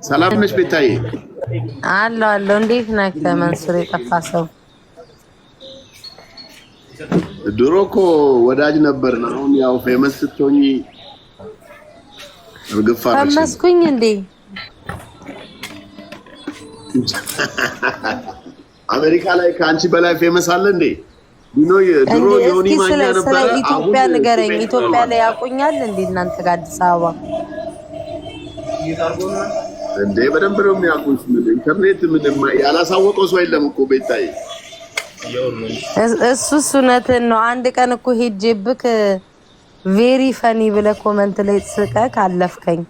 ሰላም ነሽ ቤታዬ? አለሁ እንዴት ነህ መንሱር? የጠፋ ሰው ድሮ እኮ ወዳጅ ነበርን። አሁን ያው ፌመስ ስትሆኚ እርግፍ አደረግሽ። ፈመስኩኝ እንዴ? አሜሪካ ላይ ከአንቺ በላይ ፌመስ አለ እንዴ? ድሮ ዮኒ ማኛ ነበር። ኢትዮጵያ ንገረኝ። ኢትዮጵያ ላይ ያቆኛል እንዴ እናንተ ጋር አዲስ አበባ እንዴ? በደንብ ነው የሚያውቁሽ። ምን ኢንተርኔት ምንም ያላሳወቀው ሰው የለም እኮ ቤታዬ። እሱስ እውነትን ነው። አንድ ቀን እኮ ሄጄብክ ቬሪ ፈኒ ብለህ ኮመንት ላይ ጽቀህ ካለፍከኝ።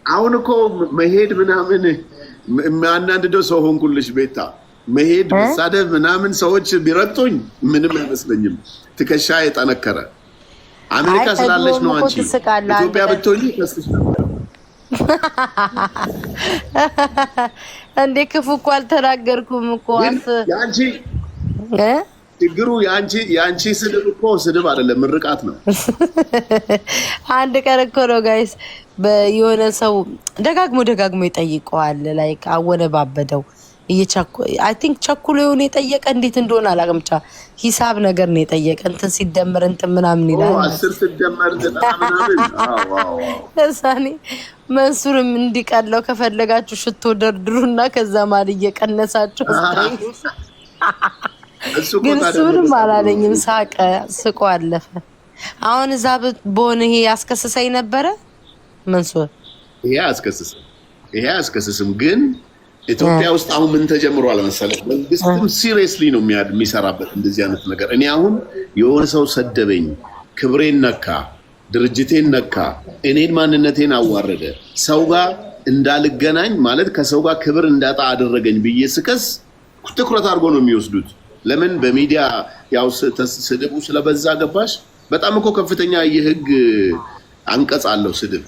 አሁን እኮ መሄድ ምናምን የሚያናድደው ሰው ሆንኩልሽ ቤታ። መሄድ መሳደብ ምናምን ሰዎች ቢረግጡኝ ምንም አይመስለኝም። ትከሻ የጠነከረ አሜሪካ ስላለች ነው። አንቺ ኢትዮጵያ ብትሆኚ ከስሽ ነበር እንዴ? ክፉ እኮ አልተናገርኩም እኮ። ያንቺ ችግሩ ያንቺ ስድብ እኮ ስድብ አይደለም፣ ምርቃት ነው። አንድ ቀን እኮ ነው ጋይስ የሆነ ሰው ደጋግሞ ይጠይቀዋል። ላይክ አወነባበደው አይ ቲንክ ቸኩሎ የሆነ የጠየቀ እንዴት እንደሆነ አላውቅም። ብቻ ሂሳብ ነገር ነው የጠየቀ። እንትን ሲደመር እንትን ምናምን ይላል። 10 ሲደመር 9 ምናምን። እሳኔ መንሱርም እንዲቀለው ከፈለጋችሁ ሽቶ ደርድሩና ከዛ ማል እየቀነሳችሁ ግን እሱንም አላለኝም። ስቆ አለፈ። አሁን እዛ በሆነ ይሄ ያስከስሰኝ ነበረ መንሱር። ይሄ አያስከስስም ግን ኢትዮጵያ ውስጥ አሁን ምን ተጀምሯል መሰለህ? መንግስትም ሲሪየስሊ ነው የሚሰራበት እንደዚህ አይነት ነገር። እኔ አሁን የሆነ ሰው ሰደበኝ፣ ክብሬን ነካ፣ ድርጅቴን ነካ፣ እኔን ማንነቴን አዋረደ፣ ሰው ጋር እንዳልገናኝ ማለት ከሰው ጋር ክብር እንዳጣ አደረገኝ ብዬ ስከስ ትኩረት አድርጎ ነው የሚወስዱት። ለምን? በሚዲያ ያው ስድቡ ስለበዛ ገባሽ? በጣም እኮ ከፍተኛ የህግ አንቀጽ አለው ስድብ፣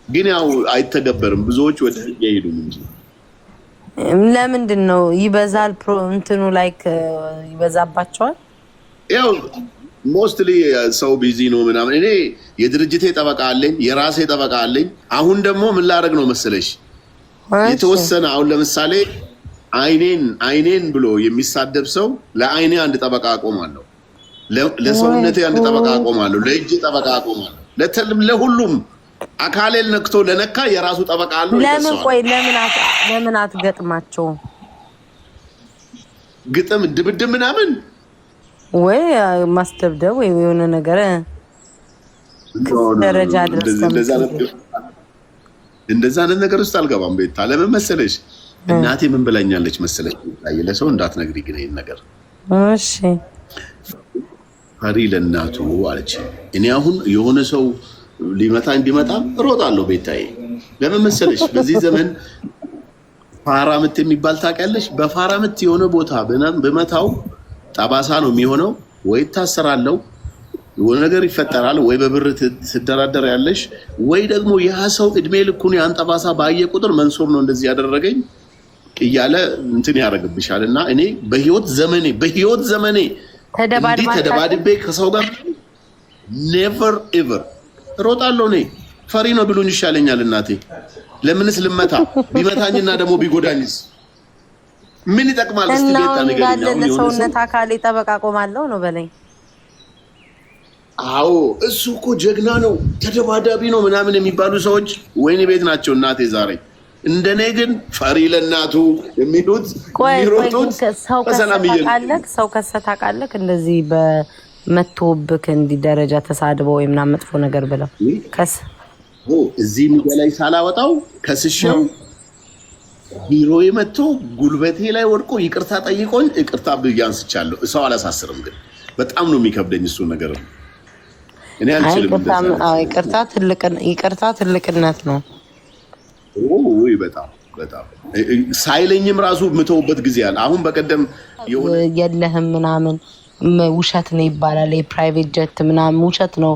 ግን ያው አይተገበርም። ብዙዎች ወደ ህግ አይሄዱም እንጂ ለምንድን ነው ይበዛል? እንትኑ ላይክ ይበዛባቸዋል። ያው ሞስትሊ ሰው ቢዚ ነው ምናምን። እኔ የድርጅቴ ጠበቃ አለኝ፣ የራሴ ጠበቃ አለኝ። አሁን ደግሞ ምን ላደርግ ነው መሰለሽ? የተወሰነ አሁን ለምሳሌ አይኔን ብሎ የሚሳደብ ሰው ለአይኔ አንድ ጠበቃ አቆማለሁ፣ ለሰውነቴ አንድ ጠበቃ አቆማለሁ፣ ለእጅ ጠበቃ አቆማለሁ፣ ለሁሉም አካሌን ነክቶ ለነካ የራሱ ጠበቃ አለው። ለምን አትገጥማቸው? ግጥም ድብድብ ምናምን ወይ ማስደብደብ ወይ የሆነ ነገር ደረጃ ደርሰን እንደዛ አይነት ነገር ውስጥ አልገባም። ቤታ ለምን መሰለሽ? እናቴ ምን ብላኛለች መሰለሽ? ለሰው እንዳትነግሪ ግን ይሄን ነገር። እሺ ፈሪ ለእናቱ አለች። እኔ አሁን የሆነ ሰው ሊመታኝ ቢመጣም እሮጣለሁ ቤታዬ። ለምን መሰለሽ? በዚህ ዘመን ፋራ ምት የሚባል ታውቂያለሽ? በፋራ ምት የሆነ ቦታ በመታው ጠባሳ ነው የሚሆነው። ወይ ታሰራለሁ፣ የሆነ ነገር ይፈጠራል፣ ወይ በብር ትደራደር ያለሽ፣ ወይ ደግሞ ያ ሰው እድሜ ልኩን ያን ጠባሳ ባየ ቁጥር መንሱር ነው እንደዚህ ያደረገኝ እያለ እንትን ያደርግብሻል። እና እኔ በህይወት ዘመኔ እንዲህ ተደባድቤ ከሰው ጋር ኔቨር ኤቨር ሮጣለሁ። እኔ ፈሪ ነው ብሉኝ ይሻለኛል። እናቴ ለምንስ ልመታ? ቢመታኝና ደግሞ ቢጎዳኝስ ምን ይጠቅማል? እስቲ ቤታ ነገር ነው ለሰውነት አካሌ ጠበቃ ቆማለሁ ነው በለኝ። አዎ እሱ እኮ ጀግና ነው፣ ተደባዳቢ ነው ምናምን የሚባሉ ሰዎች ወይኔ ቤት ናቸው እናቴ ዛሬ። እንደኔ ግን ፈሪ ለእናቱ የሚሉት የሚሮጡት በሰላም ሰው ከሰታ ቃለክ እንደዚህ በመቶብክ እንዲህ ደረጃ ተሳድበው ወይ ምናምን መጥፎ ነገር ብለው እዚህ ሚዲያ ላይ ሳላወጣው ከስሸው ቢሮዬ መጥቶ ጉልበቴ ላይ ወድቆ ይቅርታ ጠይቆኝ ይቅርታ ብዬ አንስቻለሁ። ሰው አላሳስርም፣ ግን በጣም ነው የሚከብደኝ እሱ ነገር። እኔ አልችልም። ይቅርታ ትልቅነት ነው። ወይ በጣም ሳይለኝም ራሱ የምተውበት ጊዜ አለ። አሁን በቀደም የለህም ምናምን ውሸት ነው ይባላል። የፕራይቬት ጀት ምናምን ውሸት ነው፣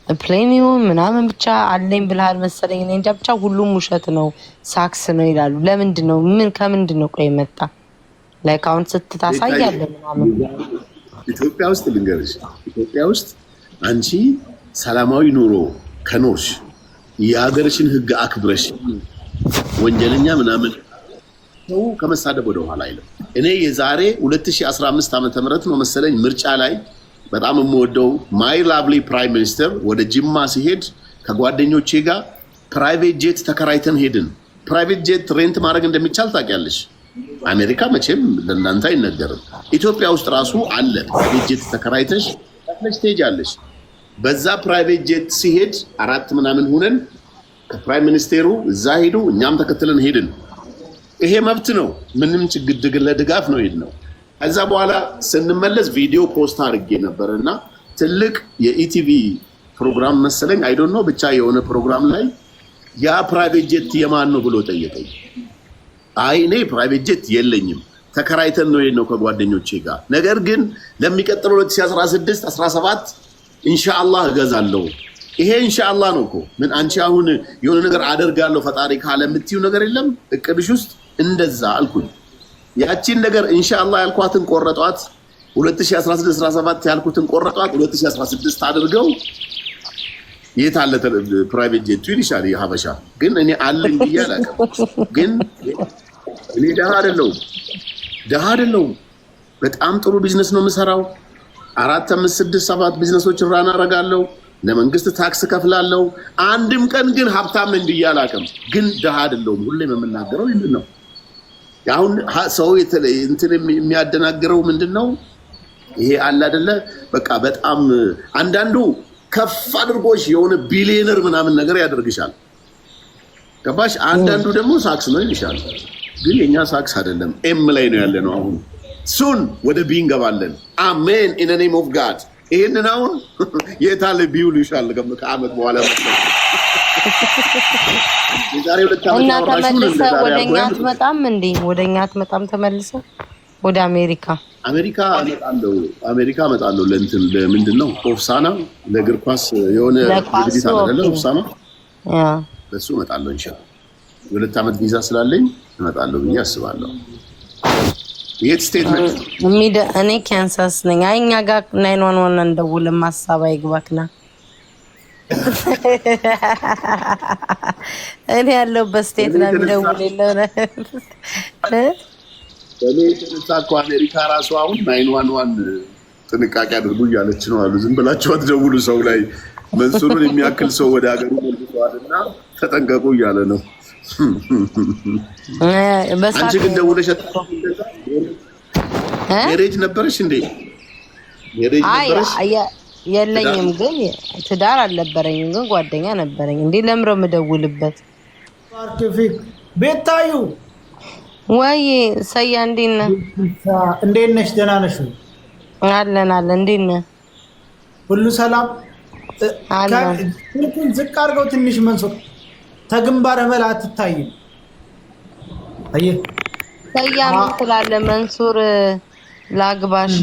ፕሌኒው ምናምን ብቻ አለኝ ብለሃል መሰለኝ። እኔ እንጃ ብቻ ሁሉም ውሸት ነው፣ ሳክስ ነው ይላሉ። ለምንድን ነው ከምንድን ነው ቆይ መጣ ላይክ አሁን ስትታሳያለ ምናምን። ኢትዮጵያ ውስጥ ልንገርሽ፣ ኢትዮጵያ ውስጥ አንቺ ሰላማዊ ኑሮ ከኖርሽ የሀገርሽን ህግ አክብረሽ ወንጀለኛ ምናምን ሰው ከመሳደብ ወደ ኋላ አይልም። እኔ የዛሬ 2015 ዓመተ ምህረት ነው መሰለኝ ምርጫ ላይ በጣም የምወደው ማይ ላቭሊ ፕራይም ሚኒስተር ወደ ጅማ ሲሄድ ከጓደኞቼ ጋር ፕራይቬት ጄት ተከራይተን ሄድን። ፕራይቬት ጄት ሬንት ማድረግ እንደሚቻል ታውቂያለሽ? አሜሪካ መቼም ለእናንተ አይነገርም። ኢትዮጵያ ውስጥ ራሱ አለ። ፕራይቬት ጄት ተከራይተሽ ትሄጃለሽ። በዛ ፕራይቬት ጄት ሲሄድ 4 ምናምን ሆነን ከፕራይም ሚኒስቴሩ እዛ ሄዱ፣ እኛም ተከትለን ሄድን። ይሄ መብት ነው። ምንም ችግር ለድጋፍ ነው ሄድነው። ከዛ በኋላ ስንመለስ ቪዲዮ ፖስት አድርጌ ነበር እና ትልቅ የኢቲቪ ፕሮግራም መሰለኝ አይ ዶንት ኖ ብቻ የሆነ ፕሮግራም ላይ ያ ፕራይቬት ጄት የማን ነው ብሎ ጠየቀኝ። አይ እኔ ፕራይቬት ጄት የለኝም ተከራይተን ነው የሄድነው ከጓደኞቼ ጋር። ነገር ግን ለሚቀጥለው 2016 17 ኢንሻአላህ እገዛለሁ። ይሄ ኢንሻአላህ ነው እኮ ምን አንቺ አሁን የሆነ ነገር አደርጋለሁ ፈጣሪ ካለ የምትይው ነገር የለም እቅድሽ ውስጥ እንደዛ አልኩኝ። ያቺን ነገር ኢንሻአላህ ያልኳትን ቆረጧት። 2016 17 ያልኩትን ቆረጧት። 2016 አድርገው የት አለ ፕራይቬት ጄት ይልሻል የሀበሻ። ግን እኔ አለኝ ብዬ አላውቅም። ግን እኔ ደሃ አይደለሁም። በጣም ጥሩ ቢዝነስ ነው የምሰራው። 4 5 6 7 ቢዝነሶችን ራን አደርጋለሁ። ለመንግስት ታክስ ከፍላለሁ። አንድም ቀን ግን ሀብታም ነኝ ብዬ አላውቅም። ግን ደሃ አይደለሁም። ሁሌም የምናገረው ይሄን ነው። አሁን ሰው እንትን የሚያደናግረው ምንድነው? ይሄ አለ አይደለ? በቃ በጣም አንዳንዱ ከፍ አድርጎሽ የሆነ ቢሊየነር ምናምን ነገር ያደርግሻል። ገባሽ? አንዳንዱ ደግሞ ሳክስ ነው ይልሻል። ግን የኛ ሳክስ አይደለም፣ ኤም ላይ ነው ያለ ነው። አሁን ሱን ወደ ቢ እንገባለን። አሜን ኢን ዘ ኔም ኦፍ ጋድ። ይሄንን አሁን የታለ ቢውል ይሻል ከአመት በኋላ የዛሬ 2 ዓመት እና ተመልሰህ ወደኛ አትመጣም እንዴ? ወደኛ አትመጣም ተመልሰህ ወደ አሜሪካ? አሜሪካ እመጣለሁ። ለእንትን ለምንድነው ኦፍሳና ለእግር ኳስ የሆነ ዝግጅት አለ አይደል? ኦፍሳና ለሱ እመጣለሁ ኢንሻአላህ። የ2 ዓመት ቪዛ ስላለኝ እመጣለሁ ብዬ አስባለሁ። የት ስቴት ነህ? እኔ ካንሳስ ነኝ። አይ እኛ ጋር 911 እንደውልም ሀሳብ አይግባክና እኔ ያለሁበት ስቴት ነው የሚደውልልህ። እኔ የተነሳ እኮ አሜሪካ ራሱ አሁን 911 ጥንቃቄ አድርጉ እያለች ነው አሉ። ዝም ብላችሁ አትደውሉ ሰው ላይ። መንሱሩን የሚያክል ሰው ወደ ሀገሩ መልሰዋልና ተጠንቀቁ እያለ ነው። አንቺ ግን ደውለሽ ሜሬጅ ነበረሽ እንዴ? ሜሬጅ ነበረሽ? የለኝም፣ ግን ትዳር አልነበረኝም፣ ግን ጓደኛ ነበረኝ። እንዴ ለምረው የምደውልበት ቤታዩ ወይ ሰያ እንዴት ነህ? እንዴት ነሽ? ደህና ነሽ? አለን። እንዴት ነህ? ሁሉ ሰላም? ዝቅ አድርገው ትንሽ መንሱር ተግንባር በላ አትታይም። አየህ ሰያ ምን ትላለህ? መንሱር ላግባሽ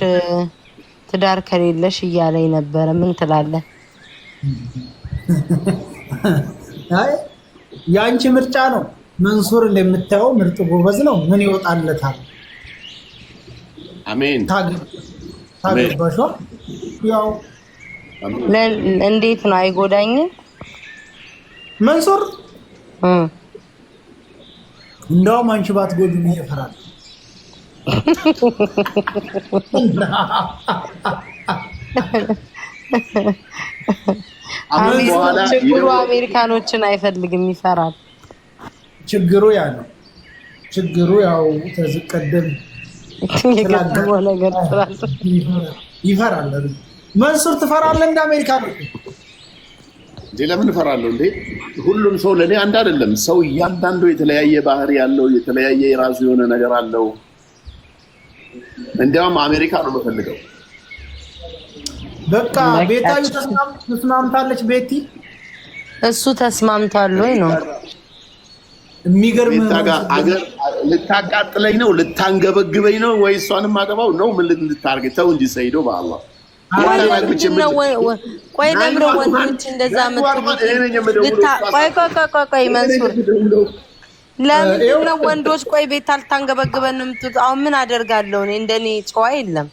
ትዳር ከሌለሽ እያለኝ ነበረ። ምን ትላለህ? አይ ያንቺ ምርጫ ነው። መንሱር እንደምታየው ምርጥ ጎበዝ ነው። ምን ይወጣለታል? አሜን። ታገባሽ? ያው እንዴት ነው? አይጎዳኝም መንሱር። እንደውም አንቺ ባትጎጂኝ ይፈራል። ችግሩ አሜሪካኖችን አይፈልግም፣ ይፈራል። ችግሩ ያ ነው። ችግሩ ያው ተዝቀደም የገጠመው ነገር ይፈራል። መንሱር ትፈራለህ? እንደ አሜሪካ ነው እንዴ? ለምን እፈራለሁ እንዴ? ሁሉም ሰው ለኔ አንድ አይደለም። ሰው እያንዳንዱ የተለያየ ባህሪ ያለው፣ የተለያየ የራሱ የሆነ ነገር አለው። እንዲያውም አሜሪካ ነው የምፈልገው። በቃ ቤታዩ ተስማምታለች። ቤቲ እሱ ተስማምታል ወይ ነው? የሚገርም አገር ልታቃጥለኝ ነው? ልታንገበግበኝ ነው? ወይ እሷንም አገባው ነው? ምን ልታርግ? ተው እንጂ ሰይዶ በአላህ ቆይ ለምሮ ወንዶች እንደዛ ቆይ መንሱር ለምንድን ነው ወንዶች ቆይ ቤት አልታንገበግበን ነው የምትሉት? አሁን ምን አደርጋለሁ እኔ? እንደኔ ጨዋ የለም።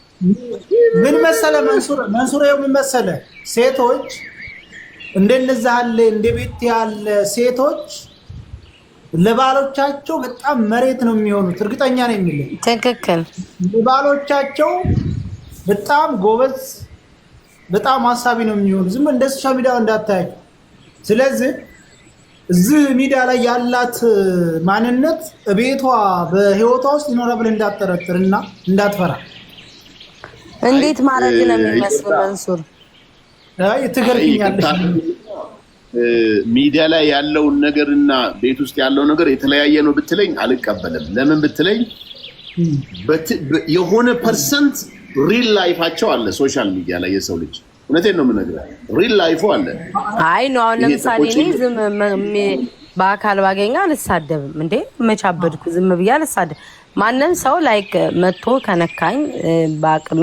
ምን መሰለ መንሱር ይኸው ምን መሰለ ሴቶች እንደነዛ አለ እንደ ቤት ያለ ሴቶች ለባሎቻቸው በጣም መሬት ነው የሚሆኑት። እርግጠኛ ነኝ የሚለው ትክክል። ለባሎቻቸው በጣም ጎበዝ፣ በጣም ሀሳቢ ነው የሚሆኑት። ዝም እንደ ሶሻል ሚዲያ እንዳታያቸው። ስለዚህ እዚህ ሚዲያ ላይ ያላት ማንነት ቤቷ በህይወቷ ውስጥ ይኖራል ብለህ እንዳትጠረጥርና እንዳትፈራ። እንዴት ማድረግ ነው የሚመስለው መንሱር? አይ ትገርኛለሽ። ሚዲያ ላይ ያለውን ነገርና ቤት ውስጥ ያለው ነገር የተለያየ ነው ብትለኝ አልቀበልም። ለምን ብትለኝ የሆነ ፐርሰንት ሪል ላይፋቸው አለ ሶሻል ሚዲያ ላይ የሰው ልጅ። እውነቴን ነው የምነግርህ፣ ሪል ላይፉ አለ። አይ ነው አሁን ለምሳሌ እኔ ዝም በአካል ባገኛ አልሳደብም እንዴ? መቻበድኩ ዝም ብዬ አልሳደብ። ማንም ሰው ላይክ መጥቶ ከነካኝ በአቅሜ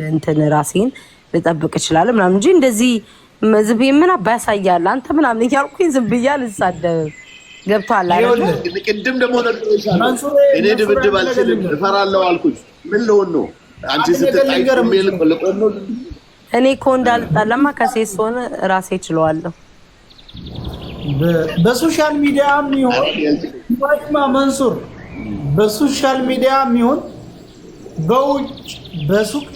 እንትን ራሴን ልጠብቅ እችላለሁ ምናምን እንጂ እንደዚህ ዝም ምን አባያሳያል አንተ ምናምን እያልኩኝ ዝም ብዬ አልሳደብም። ገብቶሃል አይደል? ቅድም ደግሞ እኔ ድብድብ አልችልም እፈራለሁ አልኩኝ። ምን ልሆን ነው አንቺ ስትጣይ ልቆም ነው? እኔ እኮ እንዳልጣላማ ከሴት ሆነ ራሴ እችለዋለሁ። በሶሻል ሚዲያም ይሁን መንሱር፣ በሶሻል ሚዲያም ይሁን በውጭ በሱቅ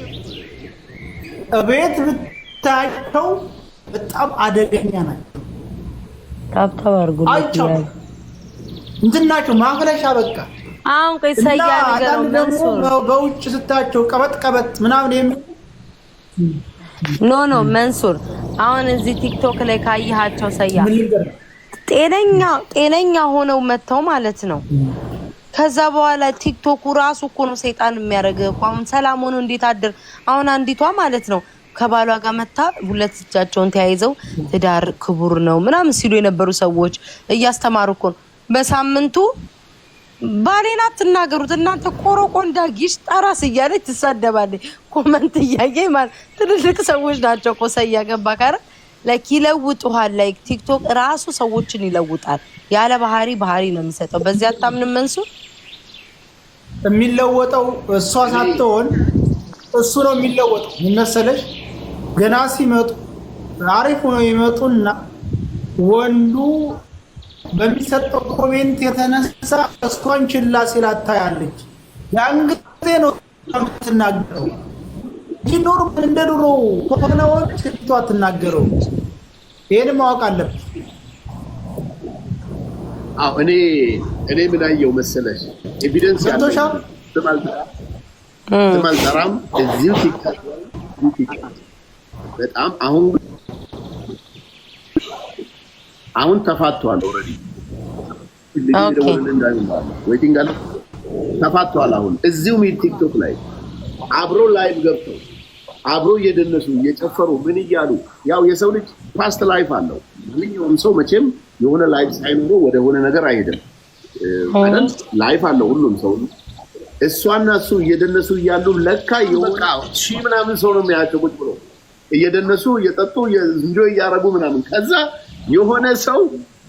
ቤት ብታቸው በጣም አደገኛ ናቸው። ታብታብ አድርጉ እንትን ናቸው ማፍለሻ በቃ። አሁን ቆይ ሰያ ነገር ነው መንሱር። በውጭ ስታቸው ቀበጥ ምናምን የሚል ኖ መንሱር፣ አሁን እዚህ ቲክቶክ ላይ ካየሃቸው ሰያ ጤነኛ ሆነው መተው ማለት ነው። ከዛ በኋላ ቲክቶኩ ራሱ እኮ ነው ሰይጣን የሚያደርገው። አሁን ሰላም ሆኖ እንዴት አድር አሁን አንዲቷ ማለት ነው ከባሏ ጋር መታ ሁለት እጃቸውን ተያይዘው ትዳር ክቡር ነው ምናምን ሲሉ የነበሩ ሰዎች እያስተማሩ እኮ ነው። በሳምንቱ ባሌን አትናገሩት እናንተ ቆሮቆንዳ ጊሽ ጠራስ እያለች ትሳደባለች። ኮመንት እያየኝ ማለት ትልልቅ ሰዎች ናቸው እኮ ሰያ ገባ ካረ ላይክ ይለውጡሃል። ላይክ ቲክቶክ ራሱ ሰዎችን ይለውጣል። ያለ ባህሪ ነው የሚሰጠው። በዚህ አታምንም መንሱር? የሚለወጠው እሷ ሳትሆን እሱ ነው የሚለወጠው። ምን መሰለሽ ገና ሲመጡ አሪፍ ሆነው ይመጡና ወንዱ በሚሰጠው ኮሜንት የተነሳ እሷን ችላ ሲላት ታያለች። ያን ጊዜ ነው የምትናገረው እንጂ ኖርማል እንደ ድሮ ከሆነዎች ሴቷ አትናገረው። ይሄን ማወቅ አለብሽ። አዎ እኔ ምን አየው መሰለሽ ኤቪደንስ ያለው ተማልጠራም እዚሁ ቲክቶክ በጣም አሁን ተፋቷል። ኦሬዲ ዌቲንግ አለ ተፋቷል። አሁን እዚሁ ቲክቶክ ላይ አብሮ ላይቭ ገብተው አብሮ እየደነሱ እየጨፈሩ ምን እያሉ ያው የሰው ልጅ ፓስት ላይፍ አለው። ማንኛውም ሰው መቼም የሆነ ላይፍ ሳይኖረው ወደ ሆነ ነገር አይሄድም አይደል? ላይፍ አለው ሁሉም ሰው። እሷና እሱ እየደነሱ እያሉ ለካ የወቃ ሺህ ምናምን ሰው ነው የሚያያቸው ቁጭ ብሎ እየደነሱ እየጠጡ እንጆይ እያደረጉ ምናምን። ከዛ የሆነ ሰው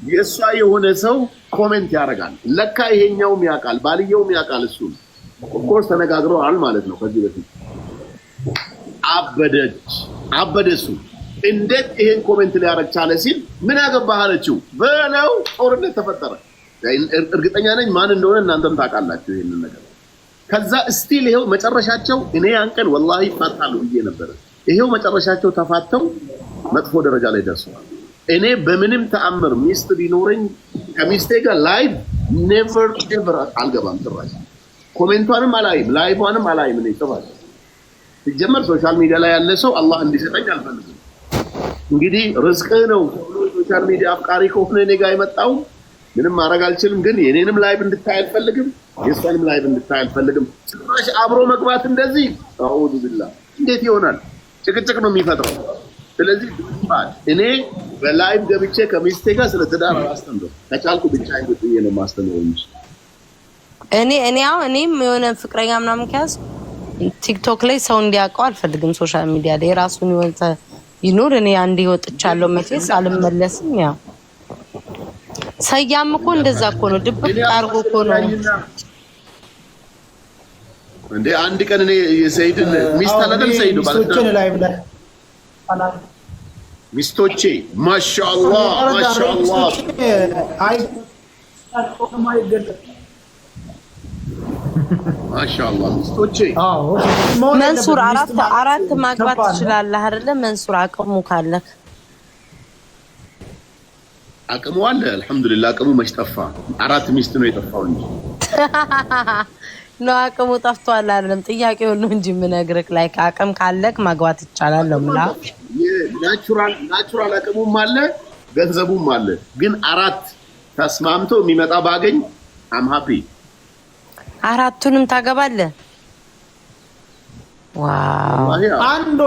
የእሷ የሆነ ሰው ኮሜንት ያደርጋል። ለካ ይሄኛውም ያውቃል፣ ባልየውም ያውቃል። እሱ ኦፍኮርስ ተነጋግረዋል ማለት ነው ከዚህ በፊት። አበደ እሱ እንዴት ይሄን ኮሜንት ሊያደርግ ቻለ ሲል ምን ያገባህ አለችው በለው። ጦርነት ተፈጠረ። እርግጠኛ ነኝ ማን እንደሆነ እናንተም ታውቃላችሁ ይሄንን ነገር። ከዛ ስቲል ይሄው መጨረሻቸው እኔ ያን ቀን ወላሂ ይፋታሉ ብዬ ነበር። ይሄው መጨረሻቸው ተፋተው መጥፎ ደረጃ ላይ ደርሰዋል። እኔ በምንም ተአምር ሚስት ቢኖረኝ ከሚስቴ ጋር ላይቭ ኔቨር ኤቨር አልገባም። ጭራሽ ኮሜንቷንም አላይም፣ ላይቭዋንም አላይም። እኔ ጭራሽ ሲጀመር ሶሻል ሚዲያ ላይ ያለ ሰው አላህ እንዲሰጠኝ አልፈልግም። እንግዲህ ርዝቅህ ነው ሶሻል ሚዲያ አፍቃሪ ከሆነ እኔ ጋር የመጣው ምንም ማድረግ አልችልም። ግን የኔንም ላይቭ እንድታይ አልፈልግም፣ የእሷንም ላይቭ እንድታይ አልፈልግም። ጭራሽ አብሮ መግባት እንደዚህ አዑዙ ቢላህ እንዴት ይሆናል? ጭቅጭቅ ነው የሚፈጥረው። ስለዚህ እኔ በላይቭ ገብቼ ከሚስቴ ጋር ስለ ትዳር አስተምረው ከቻልኩ ብቻዬን ቁጭ ብዬ ነው የማስተምረው እንጂ እኔም የሆነ ፍቅረኛ ምናምን ከያዝ ቲክቶክ ላይ ሰው እንዲያውቀው አልፈልግም። ሶሻል ሚዲያ ላይ ራሱን ይኖር። እኔ አንዴ ወጥቻለሁ መቼስ አልመለስም። ያው ሰያም እኮ እንደዛ እኮ ነው፣ ድብቅ አድርጎ እኮ ነው እንዴ። አንድ ቀን እኔ የሰይድን ሚስት አላደል ሰይዱ ባለና ሚስቶቼ ማሻአላህ ማሻአላህ ማሻአላህ ሚስቶቼ መንሱር አራት ማግባት ትችላለህ አይደለ? መንሱር አቅሙ ካለክ አቅሙ አለ። አልሐምዱሊላህ አቅሙ መች ጠፋ? 4 ሚስት ነው የጠፋው እንጂ ነው አቅሙ ጠፍቷል አይደለም። ጥያቄው ነው እንጂ የምነግርህ ላይ አቅም ካለክ ማግባት ይቻላል ነው ምላ ናቹራል አቅሙም አለ ገንዘቡም አለ። ግን 4 ተስማምቶ የሚመጣ ባገኝ አም ሃፒ። 4ቱንም ታገባለህ? ዋው አንዷ